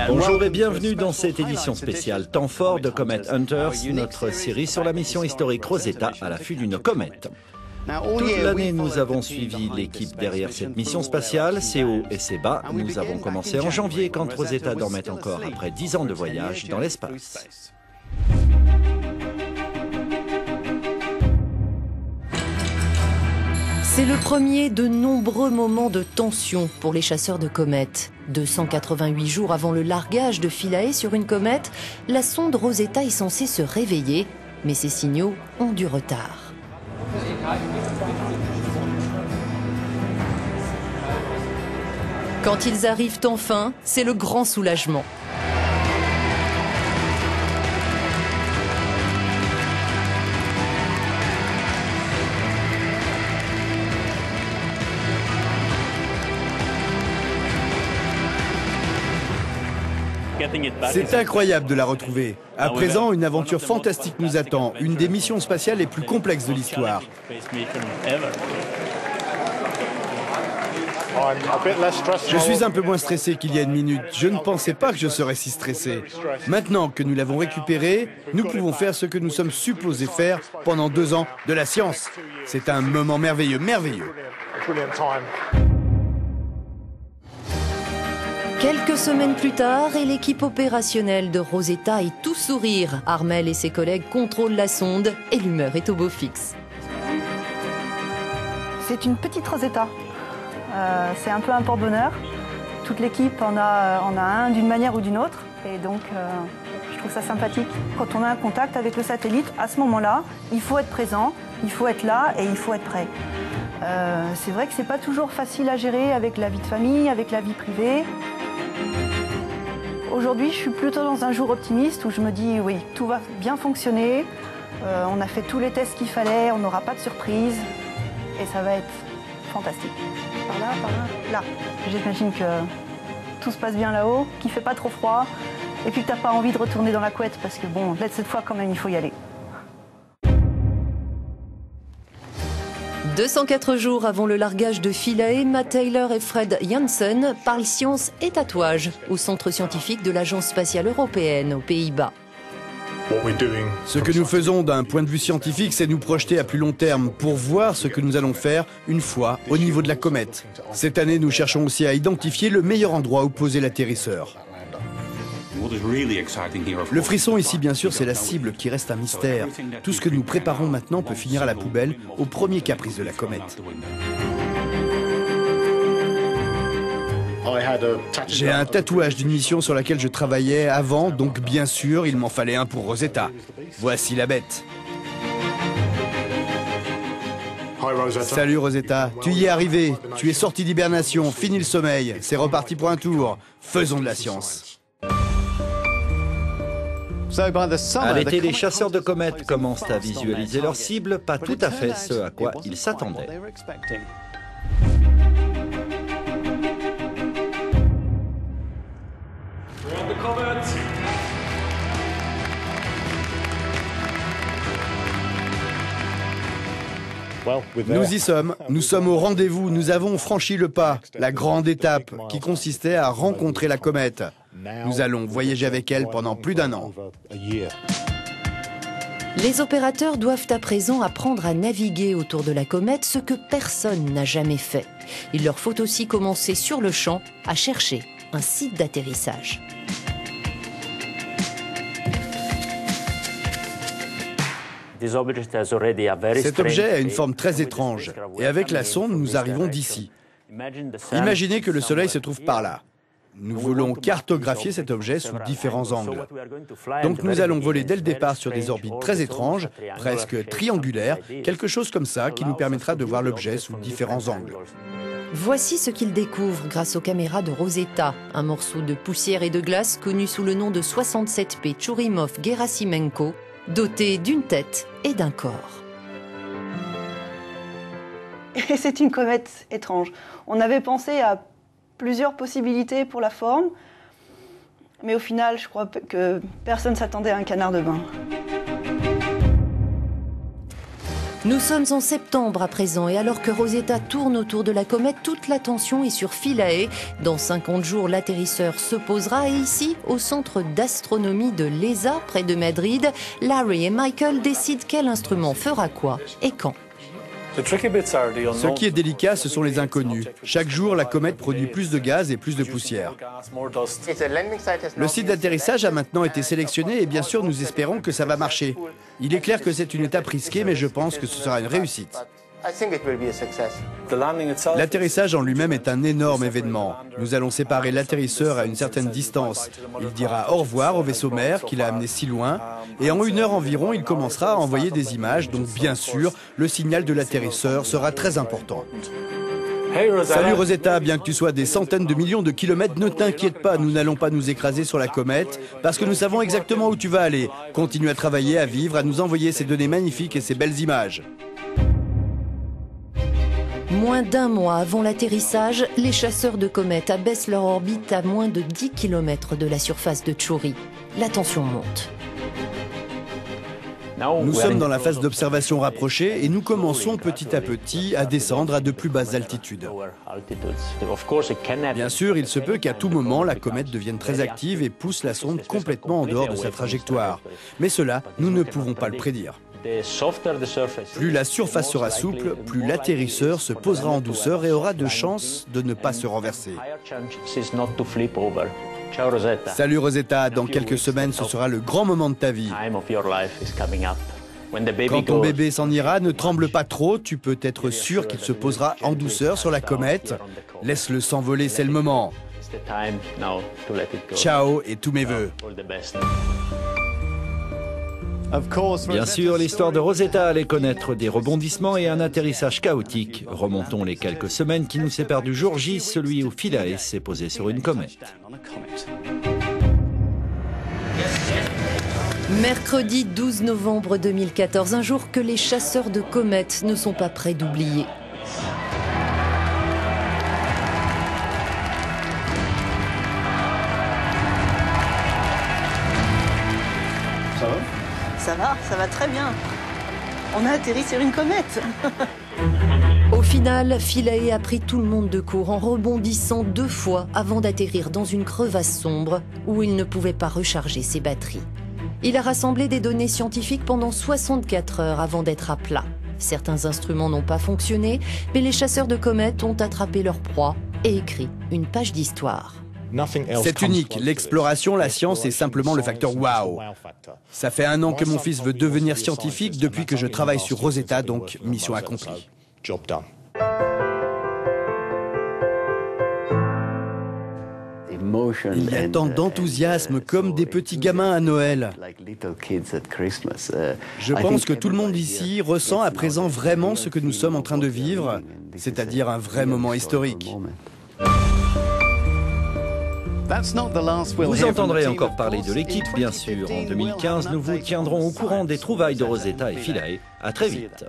Bonjour et bienvenue dans cette édition spéciale Temps fort de Comet Hunters, notre série sur la mission historique Rosetta à l'affût d'une comète. Toute l'année, nous avons suivi l'équipe derrière cette mission spatiale, ses hauts et ses bas. Nous avons commencé en janvier quand Rosetta dormait encore après 10 ans de voyage dans l'espace. C'est le premier de nombreux moments de tension pour les chasseurs de comètes. 288 jours avant le largage de Philae sur une comète, la sonde Rosetta est censée se réveiller, mais ses signaux ont du retard. Quand ils arrivent enfin, c'est le grand soulagement. C'est incroyable de la retrouver. À présent, une aventure fantastique nous attend, une des missions spatiales les plus complexes de l'histoire. Je suis un peu moins stressé qu'il y a une minute. Je ne pensais pas que je serais si stressé. Maintenant que nous l'avons récupéré, nous pouvons faire ce que nous sommes supposés faire pendant 2 ans de la science. C'est un moment merveilleux, merveilleux. Quelques semaines plus tard, et l'équipe opérationnelle de Rosetta est tout sourire. Armel et ses collègues contrôlent la sonde et l'humeur est au beau fixe. C'est une petite Rosetta. C'est un peu un porte-bonheur. Toute l'équipe en a un d'une manière ou d'une autre. Et donc, je trouve ça sympathique. Quand on a un contact avec le satellite, à ce moment-là, il faut être présent, il faut être là et il faut être prêt. C'est vrai que c'est pas toujours facile à gérer avec la vie de famille, avec la vie privée. Aujourd'hui, je suis plutôt dans un jour optimiste où je me dis oui, tout va bien fonctionner. On a fait tous les tests qu'il fallait, on n'aura pas de surprise et ça va être fantastique. Par là, là. J'imagine que tout se passe bien là-haut, qu'il ne fait pas trop froid et puis que tu n'as pas envie de retourner dans la couette parce que bon, là, cette fois quand même, il faut y aller. 204 jours avant le largage de Philae, Matt Taylor et Fred Janssen parlent science et tatouage au centre scientifique de l'Agence spatiale européenne aux Pays-Bas. Ce que nous faisons d'un point de vue scientifique, c'est nous projeter à plus long terme pour voir ce que nous allons faire une fois au niveau de la comète. Cette année, nous cherchons aussi à identifier le meilleur endroit où poser l'atterrisseur. Le frisson ici, bien sûr, c'est la cible qui reste un mystère. Tout ce que nous préparons maintenant peut finir à la poubelle au premier caprice de la comète. J'ai un tatouage d'une mission sur laquelle je travaillais avant, donc bien sûr, il m'en fallait un pour Rosetta. Voici la bête. Salut Rosetta, tu y es arrivé, tu es sorti d'hibernation, fini le sommeil, c'est reparti pour un tour. Faisons de la science. À l'été, les chasseurs de comètes commencent à visualiser leur cible, pas tout à fait ce à quoi ils s'attendaient. Nous y sommes, nous sommes au rendez-vous, nous avons franchi le pas, la grande étape qui consistait à rencontrer la comète. Nous allons voyager avec elle pendant plus d'1 an. Les opérateurs doivent à présent apprendre à naviguer autour de la comète, ce que personne n'a jamais fait. Il leur faut aussi commencer sur le champ à chercher un site d'atterrissage. Cet objet a une forme très étrange, et avec la sonde, nous arrivons d'ici. Imaginez que le Soleil se trouve par là. Nous voulons cartographier cet objet sous différents angles. Donc nous allons voler dès le départ sur des orbites très étranges, presque triangulaires, quelque chose comme ça qui nous permettra de voir l'objet sous différents angles. Voici ce qu'ils découvrent grâce aux caméras de Rosetta, un morceau de poussière et de glace connu sous le nom de 67P Churyumov-Gerasimenko, doté d'une tête et d'un corps. Et c'est une comète étrange. On avait pensé à plusieurs possibilités pour la forme, mais au final, je crois que personne ne s'attendait à un canard de bain. Nous sommes en septembre à présent et alors que Rosetta tourne autour de la comète, toute l'attention est sur Philae. Dans 50 jours, l'atterrisseur se posera et ici, au centre d'astronomie de l'ESA, près de Madrid, Larry et Michael décident quel instrument fera quoi et quand. Ce qui est délicat, ce sont les inconnus. Chaque jour, la comète produit plus de gaz et plus de poussière. Le site d'atterrissage a maintenant été sélectionné et bien sûr, nous espérons que ça va marcher. Il est clair que c'est une étape risquée, mais je pense que ce sera une réussite. L'atterrissage en lui-même est un énorme événement. Nous allons séparer l'atterrisseur à une certaine distance. Il dira au revoir au vaisseau mère qui l'a amené si loin. Et en 1 heure environ, il commencera à envoyer des images. Donc bien sûr, le signal de l'atterrisseur sera très important. Salut Rosetta, bien que tu sois des centaines de millions de kilomètres, ne t'inquiète pas, nous n'allons pas nous écraser sur la comète parce que nous savons exactement où tu vas aller. Continue à travailler, à vivre, à nous envoyer ces données magnifiques et ces belles images. Moins d'1 mois avant l'atterrissage, les chasseurs de comètes abaissent leur orbite à moins de 10 km de la surface de Chury. La tension monte. Nous sommes dans la phase d'observation rapprochée et nous commençons petit à petit à descendre à de plus basses altitudes. Bien sûr, il se peut qu'à tout moment, la comète devienne très active et pousse la sonde complètement en dehors de sa trajectoire. Mais cela, nous ne pouvons pas le prédire. Plus la surface sera souple, plus l'atterrisseur se posera en douceur et aura de chances de ne pas se renverser. Salut Rosetta, dans quelques semaines, ce sera le grand moment de ta vie. Quand ton bébé s'en ira, ne tremble pas trop, tu peux être sûr qu'il se posera en douceur sur la comète. Laisse-le s'envoler, c'est le moment. Ciao et tous mes vœux. Bien sûr, l'histoire de Rosetta allait connaître des rebondissements et un atterrissage chaotique. Remontons les quelques semaines qui nous séparent du jour J, celui où Philae s'est posé sur une comète. Mercredi 12 novembre 2014, un jour que les chasseurs de comètes ne sont pas prêts d'oublier. Ça va très bien. On a atterri sur une comète. Au final, Philae a pris tout le monde de court en rebondissant 2 fois avant d'atterrir dans une crevasse sombre où il ne pouvait pas recharger ses batteries. Il a rassemblé des données scientifiques pendant 64 heures avant d'être à plat. Certains instruments n'ont pas fonctionné, mais les chasseurs de comètes ont attrapé leur proie et écrit une page d'histoire. C'est unique. L'exploration, la science est simplement le facteur wow. Ça fait 1 an que mon fils veut devenir scientifique depuis que je travaille sur Rosetta, donc mission accomplie. Il y a tant d'enthousiasme comme des petits gamins à Noël. Je pense que tout le monde ici ressent à présent vraiment ce que nous sommes en train de vivre, c'est-à-dire un vrai moment historique. Vous entendrez encore parler de l'équipe, bien sûr. En 2015, nous vous tiendrons au courant des trouvailles de Rosetta et Philae. À très vite.